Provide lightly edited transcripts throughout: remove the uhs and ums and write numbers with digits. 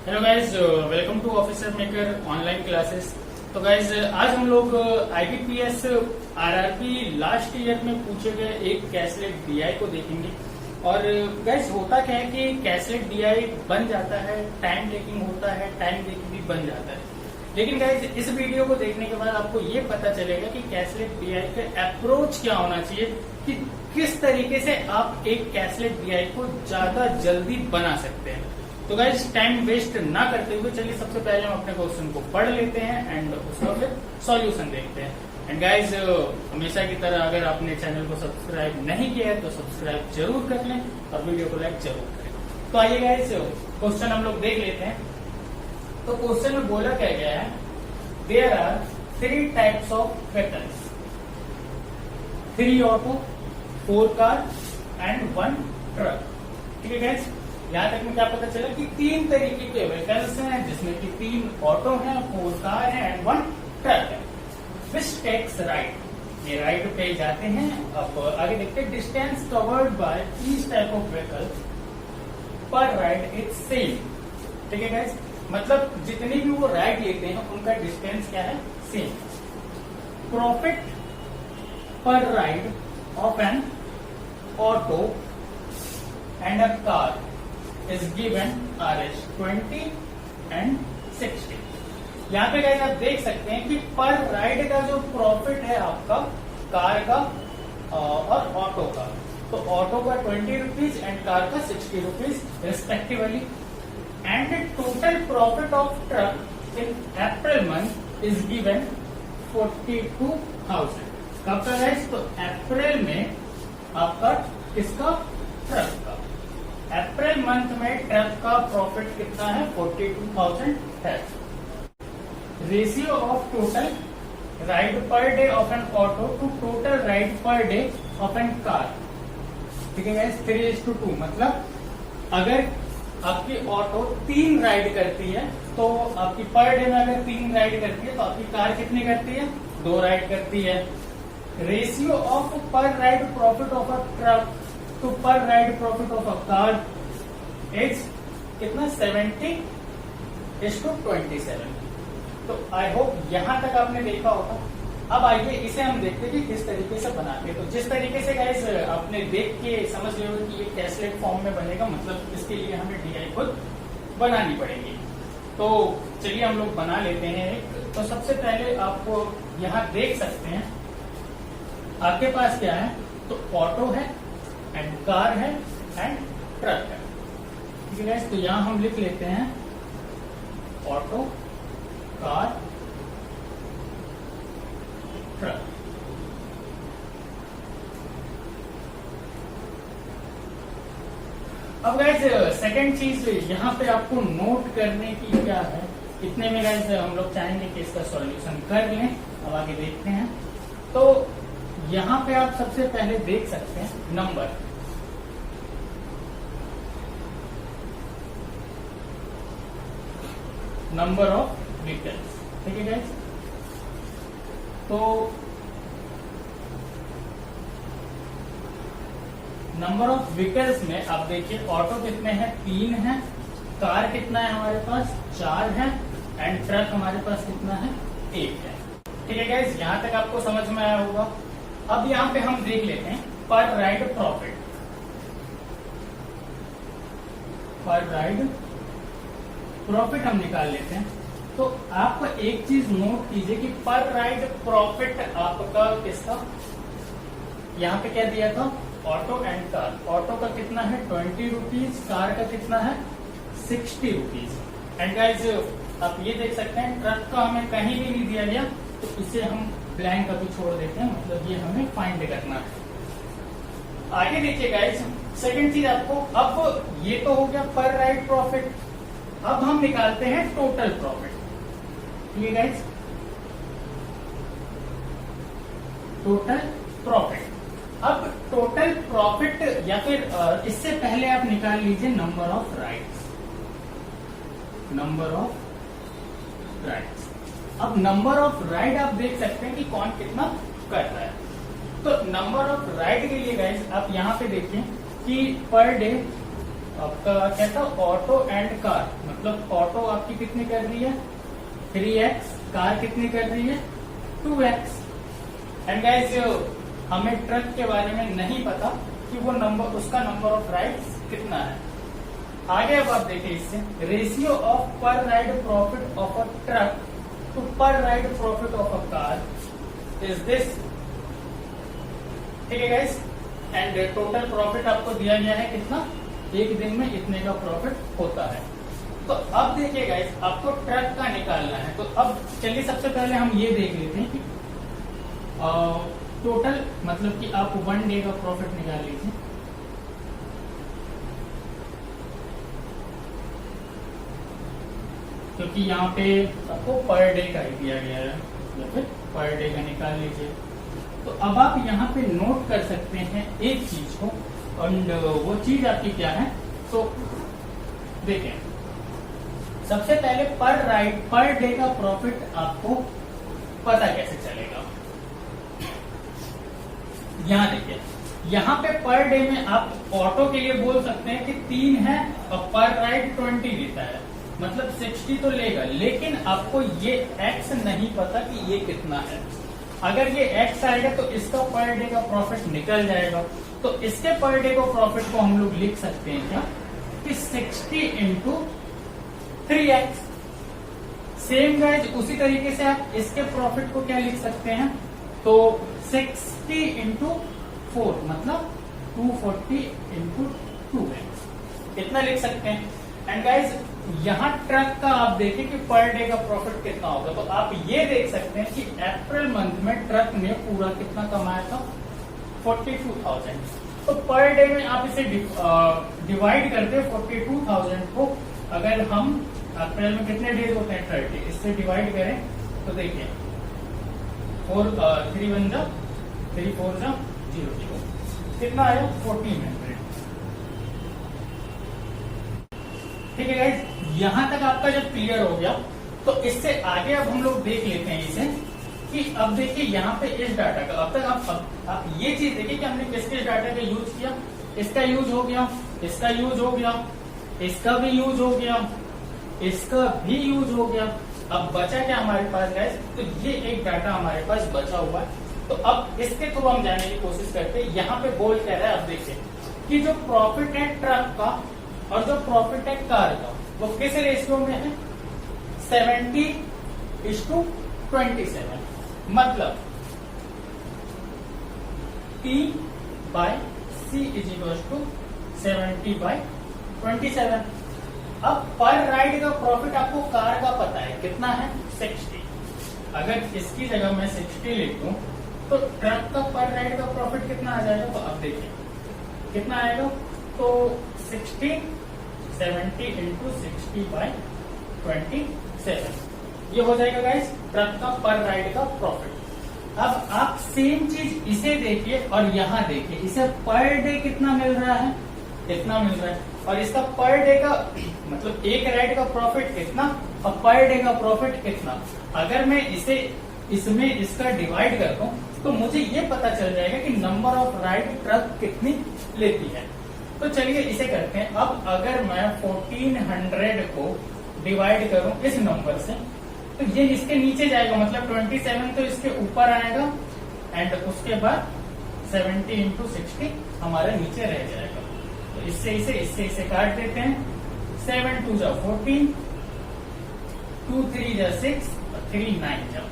Hello guys, welcome to officer maker online classes. तो guys आज हम लोग आईबीपीएस आरआरबी लास्ट ईयर में पूछे गए एक कैसलेट डीआई को देखेंगे। और गाइज होता क्या है कि कैसलेट डीआई बन जाता है, टाइम टेकिंग होता है, टाइम टेकिंग भी बन जाता है। लेकिन गाइज इस वीडियो को देखने के बाद आपको ये पता चलेगा कि कैसलेट डीआई का अप्रोच क्या होना चाहिए, कि किस तरीके से आप एक कैसलेट डीआई को ज्यादा जल्दी बना सकते हैं। तो गाइज टाइम वेस्ट ना करते हुए चलिए सबसे पहले हम अपने क्वेश्चन को पढ़ लेते हैं एंड उसका फिर सॉल्यूशन देखते हैं। एंड गाइज हमेशा की तरह अगर आपने चैनल को सब्सक्राइब नहीं किया है तो सब्सक्राइब जरूर कर लें और वीडियो को लाइक जरूर करें। तो आइए गाइज क्वेश्चन हम लोग देख लेते हैं। तो क्वेश्चन में बोला क्या गया है, there are 3 types of vehicles, 3 auto, 4 car and 1 truck. ठीक है गाइज, यहाँ तक में क्या पता चला कि 3 तरीके के व्हीकल्स हैं, जिसमें कि 3 ऑटो हैं, 4 कार है एंड 1 ट्रक है। विच टेक्स राइड, ये राइड पे जाते हैं। अब आगे देखते हैं, distance covered by each type of vehicle पर राइड इज सेम। ठीक है गाइस, मतलब जितनी भी वो राइड लेते हैं उनका डिस्टेंस क्या है, सेम। प्रॉफिट पर ride of an auto and a car is given RS 20 and 60। यहाँ पे गाइस आप देख सकते हैं कि पर राइड का जो प्रॉफिट है आपका कार का और ऑटो का, तो ऑटो का 20 रुपीज एंड कार का 60 rupees respectively. And total profit of truck in April month is given 42,000। कब का गाइस, तो अप्रैल में आपका किसका, ट्रक का। अप्रैल मंथ में ट्रक का प्रॉफिट कितना है, 42,000 है। Ratio of total ride per day of an auto to total ride per day of an car. ठीक है गाइस, 3:2। मतलब अगर आपकी ऑटो 3 राइड करती है तो आपकी पर डे में अगर 3 राइड करती है तो आपकी कार कितनी करती है, 2 राइड करती है। Ratio of per ride profit of a truck तो पर ride profit of a car is कितना, 70:27। तो आई होप यहां तक आपने देखा होगा। अब आइए इसे हम देखते हैं कि किस तरीके से बनाते हैं। तो जिस तरीके से गाइस आपने देख के समझ लिया कि ये कैसलेट फॉर्म में बनेगा, मतलब इसके लिए हमें डीआई खुद बनानी पड़ेगी। तो चलिए हम लोग बना लेते हैं एक। तो सबसे पहले आपको यहाँ देख सकते हैं आपके पास क्या है, तो ऑटो है एंड कार है एंड ट्रक है। ठीक है गाइस, तो यहां हम लिख लेते हैं ऑटो, कार, ट्रक। अब गाइस सेकंड चीज यहां पे आपको नोट करने की क्या है, इतने में गाइस हम लोग चाहेंगे कि इसका सॉल्यूशन कर लें। अब आगे देखते हैं। तो यहां पे आप सबसे पहले देख सकते हैं नंबर ऑफ व्हीकल्स। ठीक है गाइस, तो नंबर ऑफ व्हीकल्स में आप देखिए ऑटो कितने हैं, 3 हैं। कार कितना है हमारे पास, 4 है। एंड ट्रक हमारे पास कितना है, 1 है। ठीक है गाइस, यहां तक आपको समझ में आया होगा। अब यहाँ पे हम देख लेते हैं पर राइड प्रॉफिट। पर राइड प्रॉफिट हम निकाल लेते हैं। तो आप एक चीज नोट कीजिए कि पर राइड प्रॉफिट आपका किसका, यहाँ पे क्या दिया था, ऑटो एंड कार। ऑटो का कितना है, 20 रुपीज, कार का कितना है, 60 रुपीज। एंड गाइज आप ये देख सकते हैं ट्रक का हमें कहीं भी नहीं दिया गया, तो इसे हम ब्लैंक अभी छोड़ देते हैं, मतलब ये हमें फाइंड करना है। आगे देखिए गाइस, सेकंड चीज आपको, अब ये तो हो गया पर राइड प्रॉफिट। अब हम निकालते हैं टोटल प्रॉफिट। ठीक है गाइस, टोटल प्रॉफिट। अब टोटल प्रॉफिट या फिर इससे पहले आप निकाल लीजिए number of rides. Number of rides, अब नंबर ऑफ राइड आप देख सकते हैं कि कौन कितना कर रहा है। तो नंबर ऑफ राइड के लिए गाइस आप यहाँ पे देखिए कि पर डे आपका क्या था, ऑटो एंड कार, मतलब मतलब ऑटो आपकी कितनी कर रही है 3x, कार कितनी कर रही है 2x। एंड गाइस हमें ट्रक के बारे में नहीं पता कि वो नंबर, उसका नंबर ऑफ राइड्स कितना है। आगे अब आप देखिए इससे ratio of per ride profit of a truck to per ride profit of a car is this. ठीक है गाइस, एंड टोटल प्रॉफिट आपको दिया गया है कितना, एक दिन में इतने का प्रॉफिट होता है। तो अब देखिए गाइस आपको ट्रक का निकालना है। तो अब चलिए सबसे पहले हम ये देख लेते हैं कि टोटल मतलब कि आप 1 डे का प्रॉफिट निकाल लीजिए। क्योंकि यहाँ पे आपको पर डे का ही दिया गया है, या फिर पर डे का निकाल लीजिए। तो अब आप यहाँ पे नोट कर सकते हैं एक चीज को, और वो चीज आपकी क्या है। तो देखें सबसे पहले पर राइड पर डे का प्रॉफिट आपको पता कैसे चलेगा। यहाँ देखिए, यहाँ पे पर डे में आप ऑटो के लिए बोल सकते हैं कि 3 है और पर राइड 20 देता है, मतलब 60 तो लेगा, लेकिन आपको ये एक्स नहीं पता कि ये कितना है। अगर ये एक्स आएगा तो इसका पर डे का प्रॉफिट निकल जाएगा। तो इसके पर डे का प्रॉफिट को हम लोग लिख सकते हैं क्या कि 60 इंटू 3x। सेम गाइज उसी तरीके से आप इसके प्रॉफिट को क्या लिख सकते हैं, तो 60 इंटू 4 मतलब 240 इंटू 2x इतना लिख सकते हैं। एंड गाइज यहाँ ट्रक का आप देखिए कि पर डे का प्रॉफिट कितना होगा। तो आप ये देख सकते हैं कि अप्रैल मंथ में ट्रक ने पूरा कितना कमाया था 42,000। तो पर डे में आप इसे डिवाइड करते हैं 42,000 को। अगर हम अप्रैल में कितने डेज होते हैं 30, इससे डिवाइड करें तो देखिए 3 1 जा 3 4 जा 0 कितना आया 1400। ठीक है गाइज, यहां तक आपका जब क्लियर हो गया तो इससे आगे अब हम लोग देख लेते हैं इसे कि अब देखिए यहाँ पे इस डाटा का अब तक आप ये चीज देखिए कि हमने किस किस डाटा का यूज किया। इसका यूज हो गया, इसका यूज हो गया, इसका भी यूज हो गया, इसका भी यूज हो गया। अब बचा क्या हमारे पास गाइस, तो ये एक डाटा हमारे पास बचा हुआ है। तो अब इसके थ्रू हम जाने की कोशिश करते हैं। यहाँ पे बोल कह रहा है, अब देखिए कि जो प्रॉफिट है ट्रक का और जो प्रॉफिट है कार का वो किस रेशियो में है 70:27। मतलब P/C = 70/27। अब पर राइड का प्रॉफिट आपको कार का पता है कितना है 60। अगर इसकी जगह मैं 60 लिख दूं तो ट्रक का पर राइड का प्रॉफिट कितना आ जाएगा। तो अब देखिए कितना आएगा, तो 70 इंटू 60/27 ये हो जाएगा गाइस ट्रक का पर राइड का प्रॉफिट। अब आप सेम चीज इसे देखिए और यहाँ देखिए, इसे पर डे कितना मिल रहा है, इतना मिल रहा है, और इसका पर डे का मतलब एक राइड का प्रॉफिट कितना और पर डे का प्रॉफिट कितना। अगर मैं इसे इसमें इसका डिवाइड करता हूँ तो मुझे ये पता चल जाएगा कि नंबर ऑफ राइड ट्रक कितनी लेती है। तो चलिए इसे करते हैं। अब अगर मैं 1400 को डिवाइड करूं इस नंबर से तो ये इसके नीचे जाएगा, मतलब 27 तो इसके ऊपर आएगा एंड उसके बाद 70 इंटू 60 हमारे नीचे रह जाएगा। तो इससे इसे काट देते हैं। 7 2 जा 14, 2 3 जा 6 और 3 9 जा,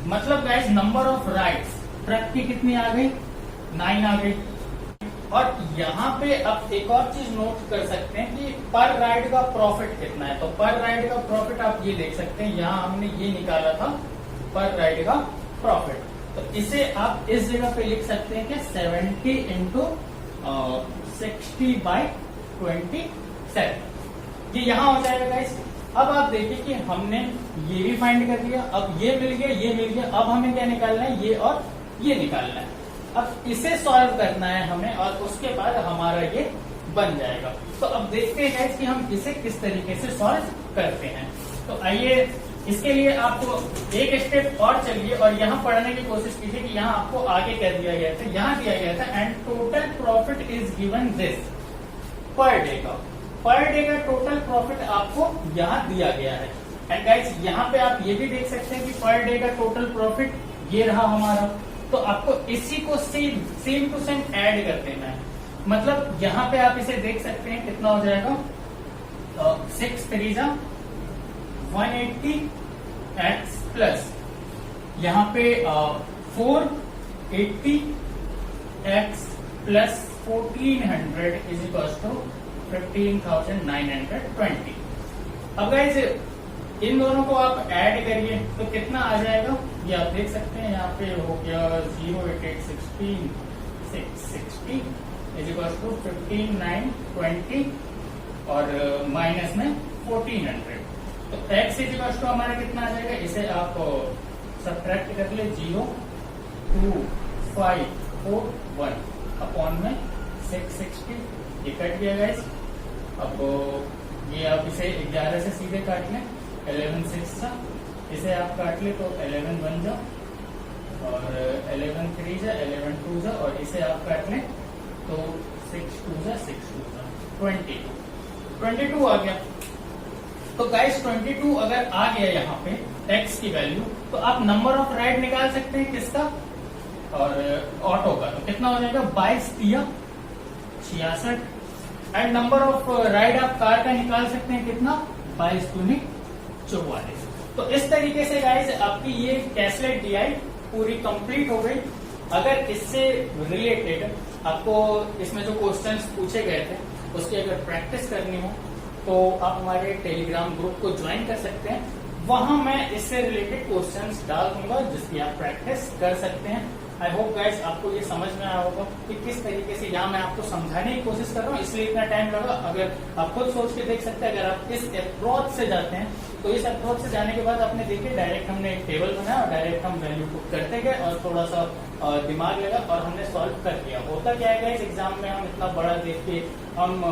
मतलब guys number of rides truck की कितनी आ गई 9 आ गई। और यहाँ पे अब एक और चीज नोट कर सकते हैं कि पर राइड का प्रॉफिट कितना है। तो पर राइड का प्रॉफिट आप ये देख सकते हैं, यहाँ हमने ये निकाला था पर राइड का प्रॉफिट। तो इसे आप इस जगह पे लिख सकते हैं कि 70 इंटू 60/27 ये यहाँ हो जाएगा गाइस। अब आप देखिए कि हमने ये भी फाइंड कर लिया, अब ये मिल गया, ये मिल गया। अब हमें क्या निकालना है, ये और ये निकालना है। अब इसे सॉल्व करना है हमें और उसके बाद हमारा ये बन जाएगा। तो अब देखते हैं कि हम इसे किस तरीके से सॉल्व करते हैं। तो आइए इसके लिए आपको एक स्टेप और चलिए और यहाँ पढ़ने की कोशिश कीजिए कि यहाँ आपको आगे क्या दिया गया था। यहाँ दिया गया था and total profit is given this per day का। पर डे का टोटल प्रॉफिट आपको यहाँ दिया गया है। एंड गाइस यहाँ पे आप ये भी देख सकते हैं कि पर डे का टोटल प्रॉफिट ये रहा हमारा। तो आपको इसी को सेम टू सेम ऐड कर देना है। मतलब यहाँ पे आप इसे देख सकते हैं कितना हो जाएगा, 6 3 180 एक्स प्लस यहाँ पे 480 X plus 1400 is equal to 15,920। अब गाइस इन दोनों को आप ऐड करिए तो कितना आ जाएगा, ये आप देख सकते हैं। यहाँ पे हो गया 08816 660 इज इक्वल टू 15,920 और माइनस में 1400। तो x इज इक्वल टू हमारा कितना आ जाएगा, इसे आप सब्ट्रैक्ट कर ले 02541 अपॉन में 660, ये कट गया गाइस। अब ये आप इसे 11 से सीधे काट लें, 11 6 था, इसे आप काट ले तो 11 1 जा और 11 3 जा, 11 2 जा और इसे आप काट लें तो 6 2 जा 6 2 जा 22 आ गया। तो गाइस 22 अगर आ गया यहाँ पे x की वैल्यू, तो आप नंबर ऑफ राइड निकाल सकते हैं किसका, और ऑटो का। तो कितना हो जाएगा 22 3 66 एंड नंबर ऑफ राइड आप कार का निकाल सकते हैं कितना, 22 दूनी 44। तो इस तरीके से गाइस आपकी ये कैशलेट DI पूरी कंप्लीट हो गई। अगर इससे रिलेटेड आपको इसमें जो क्वेश्चंस पूछे गए थे उसकी अगर प्रैक्टिस करनी हो तो आप हमारे टेलीग्राम ग्रुप को ज्वाइन कर सकते हैं। वहां मैं इससे रिलेटेड क्वेश्चंस डाल दूंगा जिसकी आप प्रैक्टिस कर सकते हैं। आई होप गाइस आपको ये समझ में आया होगा कि किस तरीके से यहाँ मैं आपको समझाने की कोशिश कर रहा हूँ, इसलिए इतना टाइम लगा। अगर आप खुद सोच के देख सकते हैं, अगर आप इस अप्रोच से जाते हैं तो इस अप्रोच से जाने के बाद आपने देखिए डायरेक्ट हमने एक टेबल बनाया और डायरेक्ट हम वैल्यू पुट करते गए और थोड़ा सा दिमाग लगा और हमने सॉल्व कर दिया। होता क्या है गाइस, एग्जाम में हम इतना बड़ा देख के हम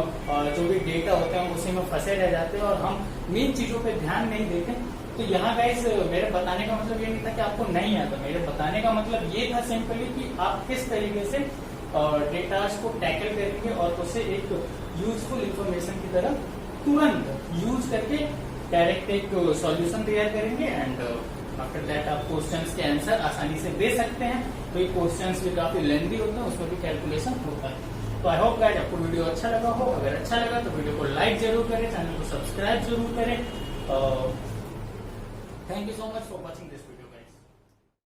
जो भी डेटा होते हैं उसी में फंसे रह जाते हैं और हम मेन चीजों पे ध्यान नहीं देते। तो यहाँ गाइस मेरे बताने का मतलब ये नहीं था कि आपको नहीं आता, मेरे बताने का मतलब ये था सिंपली कि आप किस तरीके से डेटा को टैकल करेंगे और उसे एक यूजफुल इंफॉर्मेशन की तरह तुरंत यूज करके डायरेक्ट एक सॉल्यूशन तैयार करेंगे एंड आफ्टर दैट आप क्वेश्चंस के आंसर आसानी से दे सकते हैं। तो ये क्वेश्चंस भी काफी लेंथी होते हैं, उसमें भी कैलकुलेशन होता है। तो आई होप गाइस आपको वीडियो अच्छा लगा हो। अगर अच्छा लगा तो वीडियो को लाइक जरूर करें, चैनल को सब्सक्राइब जरूर करें। Thank you so much for watching this video.